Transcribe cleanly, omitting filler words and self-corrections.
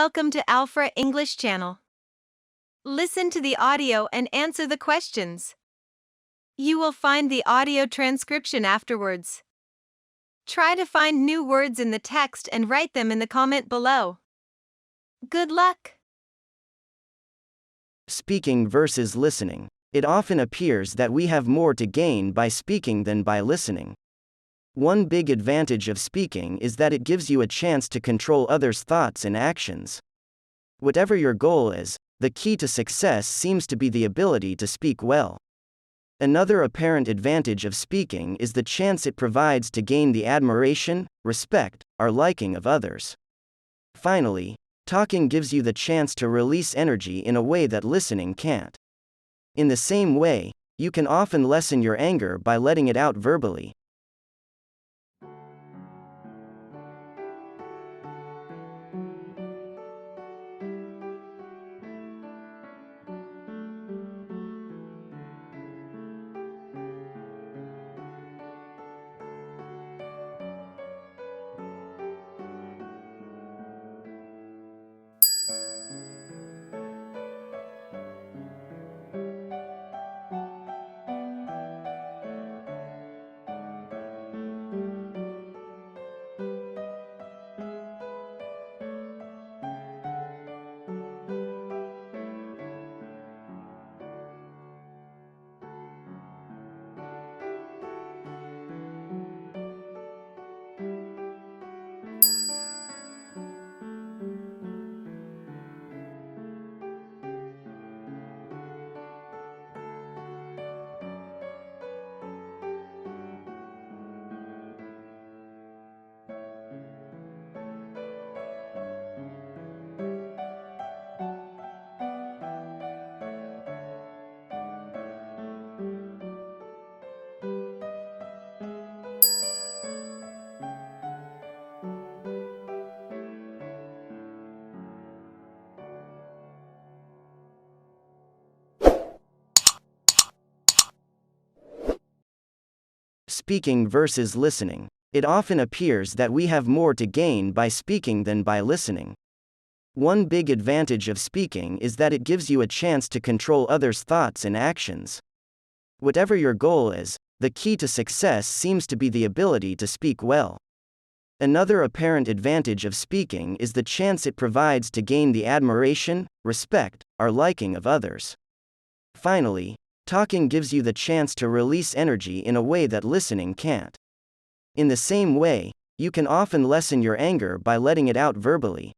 Welcome to Alfra English Channel. Listen to the audio and answer the questions. You will find the audio transcription afterwards. Try to find new words in the text and write them in the comment below. Good luck! Speaking versus listening. It often appears that we have more to gain by speaking than by listening. One big advantage of speaking is that it gives you a chance to control others' thoughts and actions. Whatever your goal is, the key to success seems to be the ability to speak well. Another apparent advantage of speaking is the chance it provides to gain the admiration, respect, or liking of others. Finally, talking gives you the chance to release energy in a way that listening can't. In the same way, you can often lessen your anger by letting it out verbally. Speaking versus listening. It often appears that we have more to gain by speaking than by listening. One big advantage of speaking is that it gives you a chance to control others' thoughts and actions. Whatever your goal is, the key to success seems to be the ability to speak well. Another apparent advantage of speaking is the chance it provides to gain the admiration, respect, or liking of others. Finally, talking gives you the chance to release energy in a way that listening can't. In the same way, you can often lessen your anger by letting it out verbally.